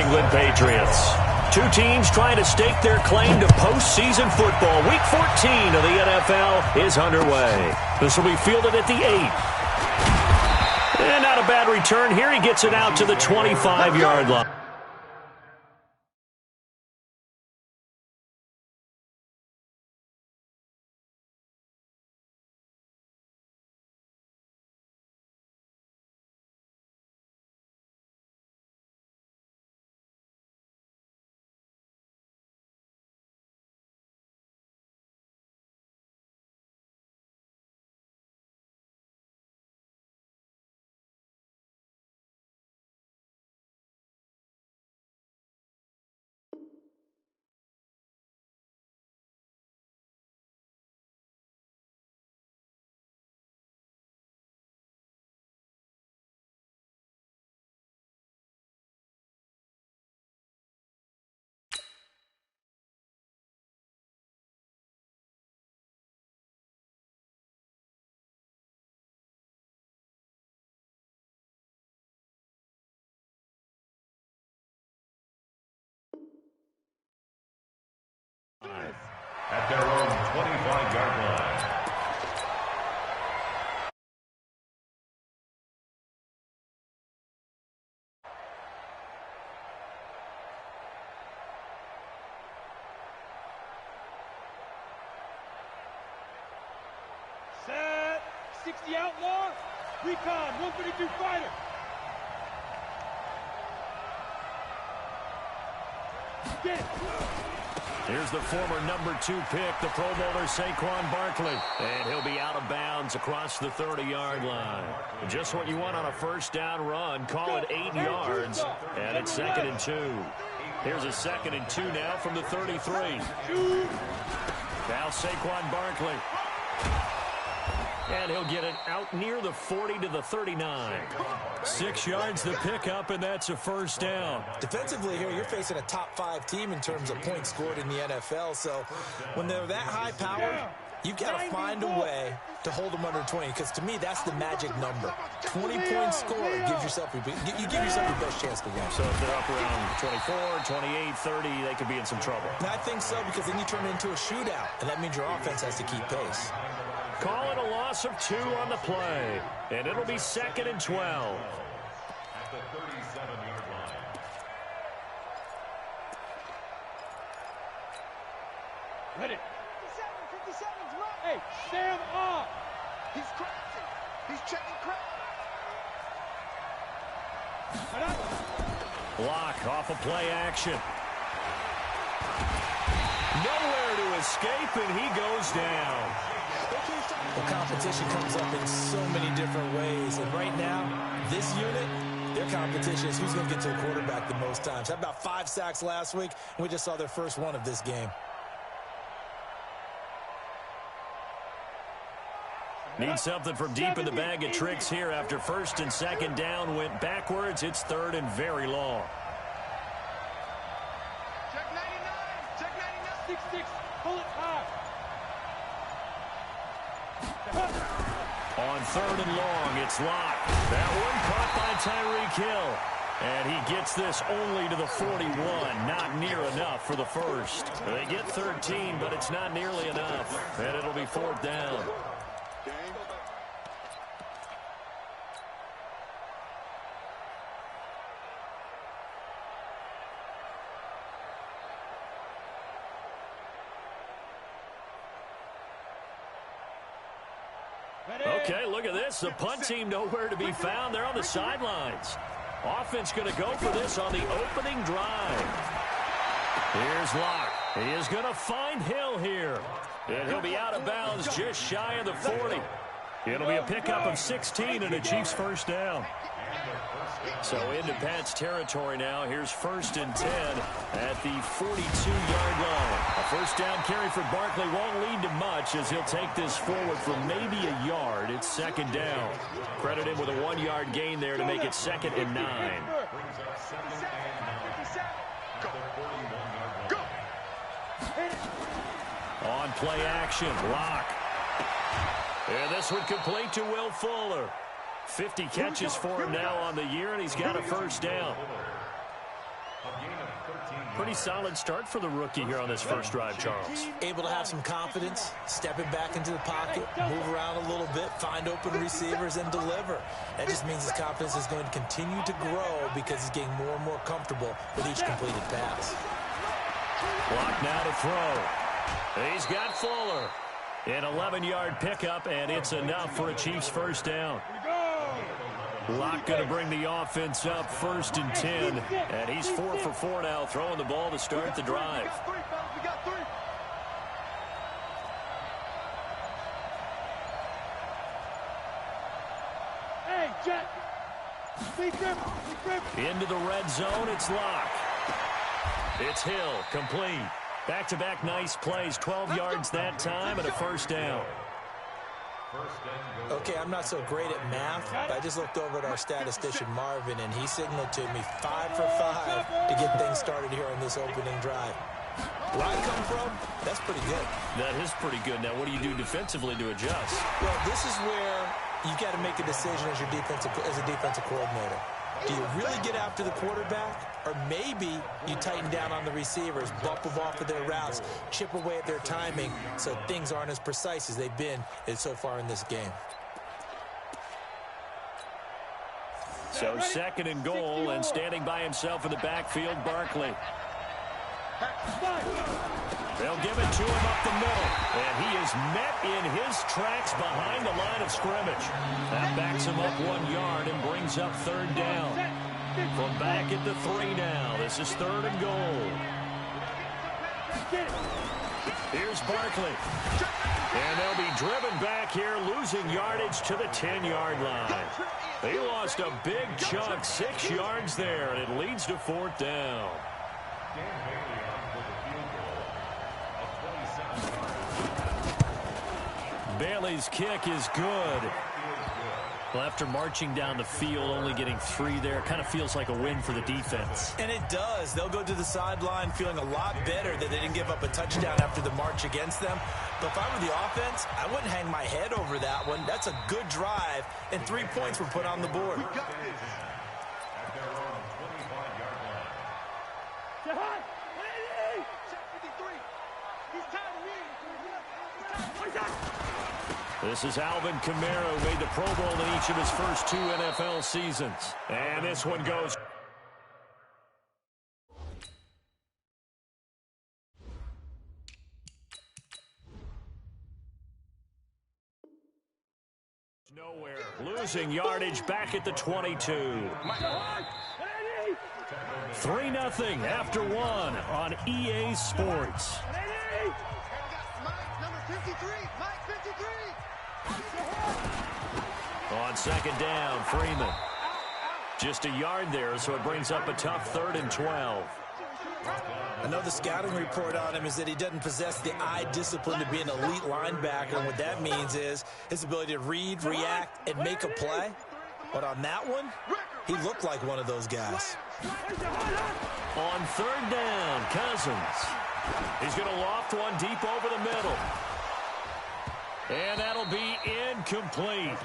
England Patriots. Two teams trying to stake their claim to postseason football. Week 14 of the NFL is underway. This will be fielded at the 8. And not a bad return here. He gets it out to the 25-yard line. At their own 25-yard line. Set. 60 outlaw. Recon. 132 fighter. Get it. Here's the former number 2 pick, the Pro Bowler Saquon Barkley. And he'll be out of bounds across the 30-yard line. Just what you want on a first down run. Call it 8 yards. And it's 2nd and 2. Here's a 2nd and 2 now from the 33. Now Saquon Barkley. And he'll get it out near the 40 to the 39. 6 yards the pickup, and that's a first down. Defensively here, you're facing a top 5 team in terms of points scored in the NFL. So when they're that high powered, you've got to find a way to hold them under 20. Because to me, that's the magic number. 20 points scored gives yourself you give yourself your best chance to win. So if they're up around 24, 28, 30, they could be in some trouble. And I think so, because then you turn it into a shootout, and that means your offense has to keep pace. Call it a loss of 2 on the play. And it'll be 2nd and 12. At the 37-yard line. Ready. 57's right. Hey, Sam off. He's crafty. He's checking craft. Block off of play action. Nowhere to escape, and he goes down. The competition comes up in so many different ways. And right now, this unit, their competition is who's going to get to the quarterback the most times. Had about 5 sacks last week, and we just saw their first one of this game. Need something from deep in the bag of tricks here after 1st and 2nd down went backwards. It's 3rd and very long. Check 99. Check 99. 6-6. Pull it high. On 3rd and long, it's locked. That one caught by Tyreek Hill. And he gets this only to the 41. Not near enough for the first. They get 13, but it's not nearly enough. And it'll be 4th down. Okay, look at this. The punt team nowhere to be found. They're on the sidelines. Offense going to go for this on the opening drive. Here's Locke. He is going to find Hill here. And he'll be out of bounds just shy of the 40. It'll be a pickup of 16 and a Chiefs first down. So into Pat's territory now. Here's 1st and 10 at the 42-yard line. A first down carry for Barkley won't lead to much as he'll take this forward for maybe a yard. It's 2nd down. Credit him with a 1-yard gain there to make it 2nd and 9. On play action, Locke. And this one complete to Will Fuller. 50 catches for him now on the year, and he's got a first down. Pretty solid start for the rookie here on this first drive, Charles. Able to have some confidence, stepping back into the pocket, move around a little bit, find open receivers, and deliver. That just means his confidence is going to continue to grow because he's getting more and more comfortable with each completed pass. Block now to throw. He's got Fuller. An 11-yard pickup, and it's enough for a Chiefs first down. Locke going to bring the offense up 1st and 10. And he's 4 for 4 now, throwing the ball to start the drive. We got 3. Hey, Jack. Into the red zone, it's Locke. It's Hill, complete. Back-to-back nice plays, 12 yards that time and a first down. Okay, I'm not so great at math, but I just looked over at our statistician, Marvin, and he signaled to me 5 for 5 to get things started here on this opening drive. Where I come from, that's pretty good. That is pretty good. Now, what do you do defensively to adjust? Well, this is where you got to make a decision as a defensive coordinator. Do you really get after the quarterback, or maybe you tighten down on the receivers, bump them off of their routes, chip away at their timing so things aren't as precise as they've been so far in this game? So 2nd and goal, and standing by himself in the backfield, Barkley. They'll give it to him up the middle, and he is met in his tracks behind the line of scrimmage. That backs him up 1 yard and brings up 3rd down. From back at the 3 now, this is 3rd and goal. Here's Barkley. And they'll be driven back here, losing yardage to the 10-yard line. They lost a big chunk, 6 yards there, and it leads to 4th down. Bailey's kick is good. Well, after marching down the field, only getting 3 there, kind of feels like a win for the defense. And it does. They'll go to the sideline feeling a lot better that they didn't give up a touchdown after the march against them. But if I were the offense, I wouldn't hang my head over that one. That's a good drive, and 3 points were put on the board. This is Alvin Kamara, who made the Pro Bowl in each of his first 2 NFL seasons. And this one goes. Nowhere. Losing yardage back at the 22. 3-0 after 1 on EA Sports. On 2nd down, Freeman. Just a yard there, so it brings up a tough 3rd and 12. Another scouting report on him is that he doesn't possess the eye discipline to be an elite linebacker. And what that means is his ability to read, react, and make a play. But on that one, he looked like one of those guys. On 3rd down, Cousins. He's going to loft one deep over the middle. And that'll be incomplete.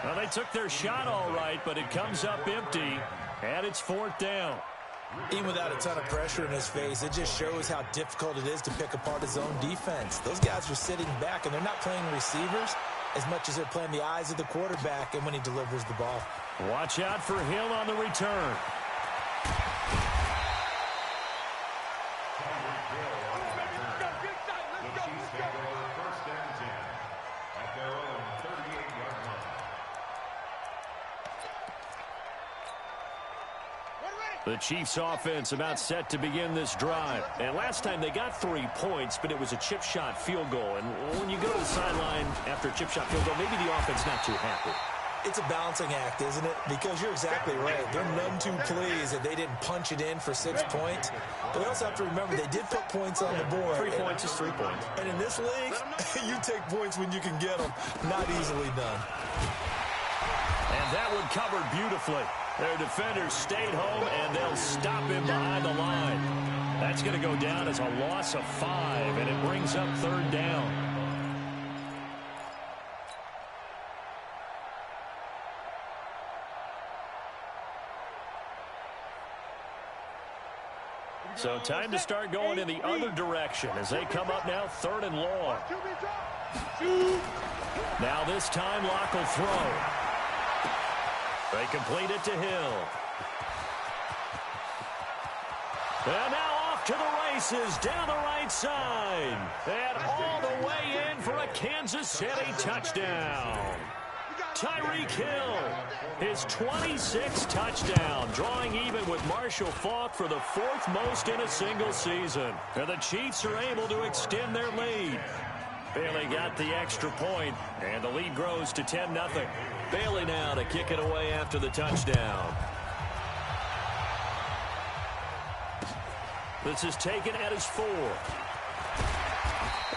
Well, they took their shot all right, but it comes up empty, and it's 4th down. Even without a ton of pressure in his face, it just shows how difficult it is to pick apart his own defense. Those guys are sitting back, and they're not playing receivers as much as they're playing the eyes of the quarterback and when he delivers the ball. Watch out for Hill on the return. The Chiefs offense about set to begin this drive. And last time they got 3 points, but it was a chip shot field goal. And when you go to the sideline after a chip shot field goal, maybe the offense not too happy. It's a balancing act, isn't it? Because you're exactly right. They're none too pleased that they didn't punch it in for 6 points. But we also have to remember they did put points on the board. 3 points is 3 points. And in this league, you take points when you can get them. Not easily done. And that one covered beautifully. Their defenders stayed home, and they'll stop him behind the line. That's going to go down as a loss of 5, and it brings up 3rd down. So time to start going in the other direction as they come up now 3rd and long. Now this time Locke will throw. They complete it to Hill. And now off to the races down the right side. And all the way in for a Kansas City touchdown. Tyreek Hill, his 26th touchdown, drawing even with Marshall Faulk for the 4th most in a single season. And the Chiefs are able to extend their lead. Bailey got the extra point, and the lead grows to 10-0. Bailey now to kick it away after the touchdown. This is taken at his 4.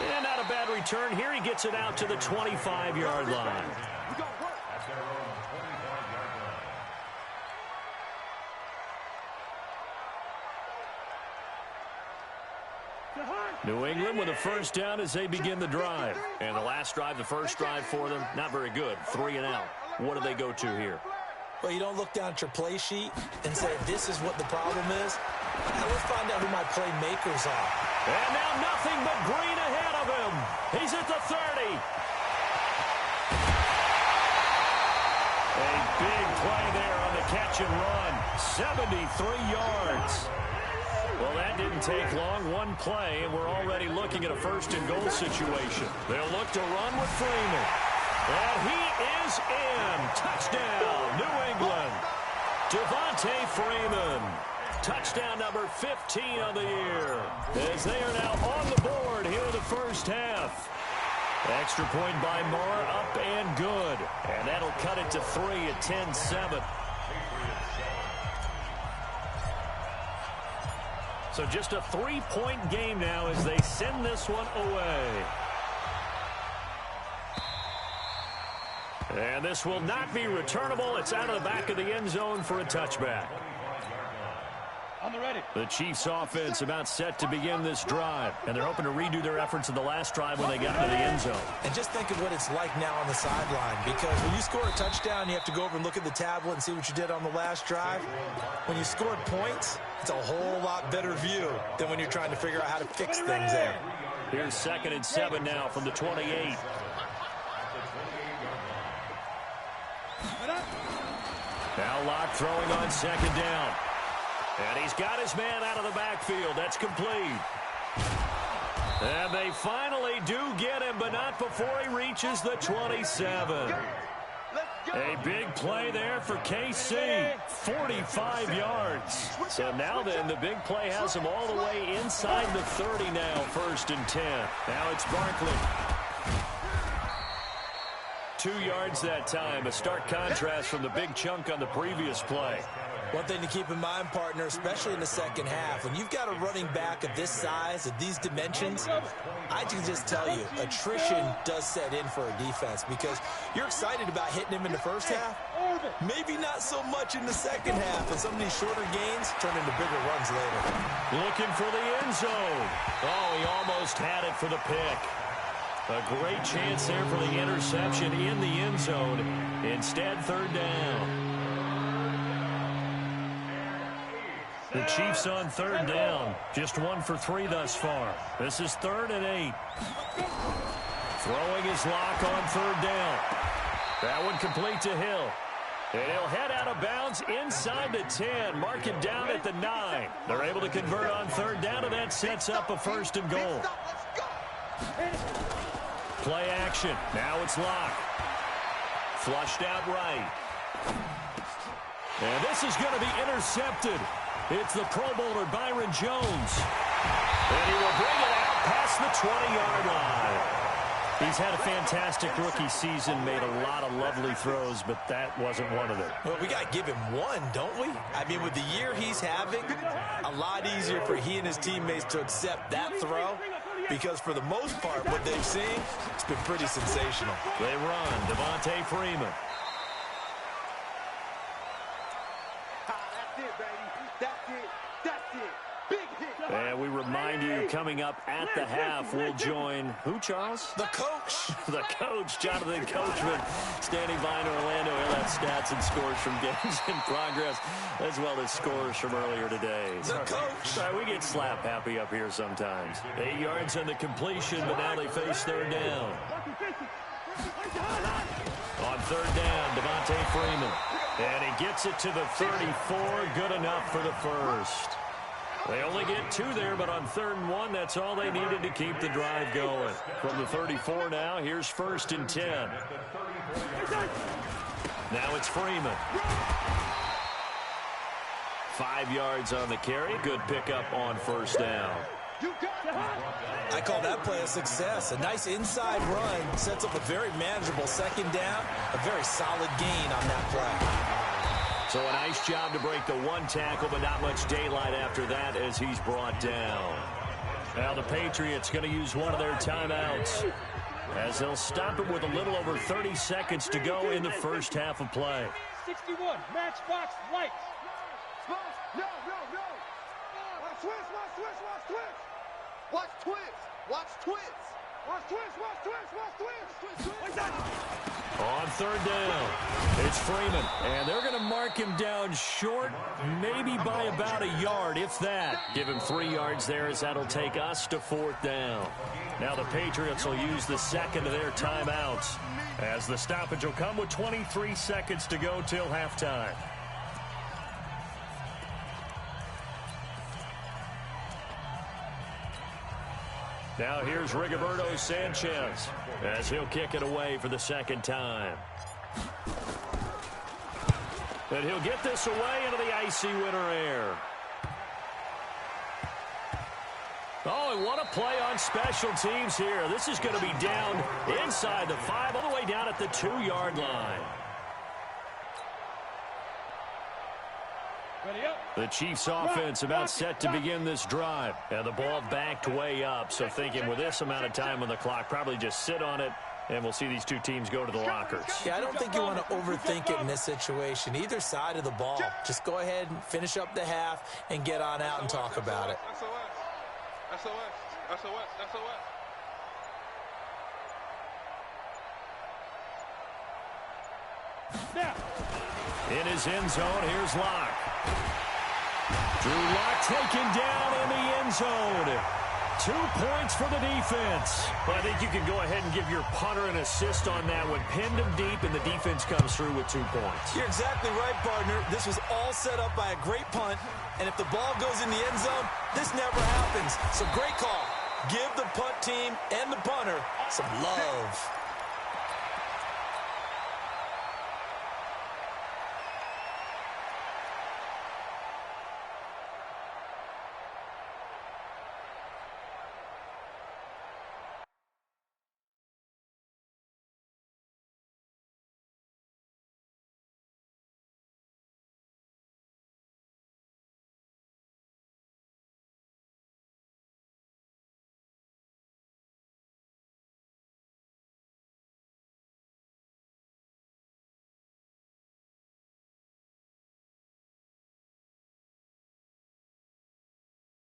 And not a bad return here. He gets it out to the 25-yard line. New England with a first down as they begin the drive. And the last drive, the first drive for them, not very good. 3 and out. What do they go to here? Well, you don't look down at your play sheet and say, this is what the problem is. Now let's find out who my playmakers are. And now nothing but green ahead of him. He's at the 30. A big play there on the catch and run. 73 yards. Well, that didn't take long. One play, and we're already looking at a 1st and goal situation. They'll look to run with Freeman. And he is in. Touchdown, New England. Devontae Freeman. Touchdown number 15 on the year. As they are now on the board here in the first half. Extra point by Moore, up and good. And that'll cut it to 3 at 10-7. So just a 3-point game now as they send this one away. And this will not be returnable. It's out of the back of the end zone for a touchback. The Chiefs offense about set to begin this drive, and they're hoping to redo their efforts in the last drive when they got into the end zone. And just think of what it's like now on the sideline, because when you score a touchdown, you have to go over and look at the tablet and see what you did on the last drive. When you scored points, it's a whole lot better view than when you're trying to figure out how to fix things there. Here's 2nd and 7 now from the 28. Now Locke throwing on 2nd down. And he's got his man out of the backfield. That's complete. And they finally do get him, but not before he reaches the 27. A big play there for KC. 45 yards. So now then, the big play has him all the way inside the 30 now, 1st and 10. Now it's Barkley. 2 yards that time. A stark contrast from the big chunk on the previous play. One thing to keep in mind, partner, especially in the second half, when you've got a running back of this size, of these dimensions, I can just tell you, attrition does set in for a defense because you're excited about hitting him in the first half, maybe not so much in the second half, and some of these shorter gains turn into bigger runs later. Looking for the end zone. Oh, he almost had it for the pick. A great chance there for the interception in the end zone. Instead, 3rd down. The Chiefs on 3rd down. Just 1 for 3 thus far. This is 3rd and 8. Throwing his Locke on 3rd down. That one complete to Hill. And he'll head out of bounds inside the 10. Mark it down at the 9. They're able to convert on 3rd down, and that sets up a 1st and goal. Play action. Now it's Locke. Flushed out right. And this is going to be intercepted. It's the Pro Bowler Byron Jones. And he will bring it out past the 20-yard line. He's had a fantastic rookie season, made a lot of lovely throws, but that wasn't one of them. Well, we got to give him one, don't we? I mean, with the year he's having, a lot easier for he and his teammates to accept that throw because for the most part, what they've seen, it's been pretty sensational. They run. Devontae Freeman. That's it, baby. That's it. That's it. Big hit. And we remind you, coming up at the half, we'll join who, Charles? The coach. The coach, Jonathan Coachman, standing by in Orlando. He'll have stats and scores from games in progress, as well as scores from earlier today. The coach. Sorry, we get slap happy up here sometimes. 8 yards on the completion, but now they face third down. On third down, Devontae Freeman. And he gets it to the 34. Good enough for the first. They only get 2 there, but on 3rd and 1, that's all they needed to keep the drive going. From the 34 now, here's 1st and 10. Now it's Freeman. 5 yards on the carry. Good pickup on 1st down. I call that play a success. A nice inside run sets up a very manageable 2nd down. A very solid gain on that play. So a nice job to break the 1 tackle, but not much daylight after that as he's brought down. Now the Patriots going to use one of their timeouts as they'll stop it with a little over 30 seconds to go in the first half of play. 61, matchbox lights. No. Watch twist, watch twist, watch twist. Watch twist, watch twist. Watch twist, watch twist, watch twist. What's that? On 3rd down, it's Freeman, and they're going to mark him down short, maybe by about a yard, if that. Give him 3 yards there, as that'll take us to 4th down. Now the Patriots will use the 2nd of their timeouts, as the stoppage will come with 23 seconds to go till halftime. Now here's Rigoberto Sanchez as he'll kick it away for the 2nd time. And he'll get this away into the icy winter air. Oh, and what a play on special teams here. This is going to be down inside the 5, all the way down at the 2-yard line. The Chiefs offense about set to begin this drive. And the ball backed way up. So thinking with this amount of time on the clock, probably just sit on it, and we'll see these 2 teams go to the lockers. Yeah, I don't think you want to overthink it in this situation. Either side of the ball. Just go ahead and finish up the half and get on out and talk about it. SOS. Now. In his end zone, here's Locke. Drew Lock taken down in the end zone. 2 points for the defense. But I think you can go ahead and give your punter an assist on that one. Pinned him deep, and the defense comes through with 2 points. You're exactly right, partner. This was all set up by a great punt. And if the ball goes in the end zone, this never happens. So great call. Give the punt team and the punter some love.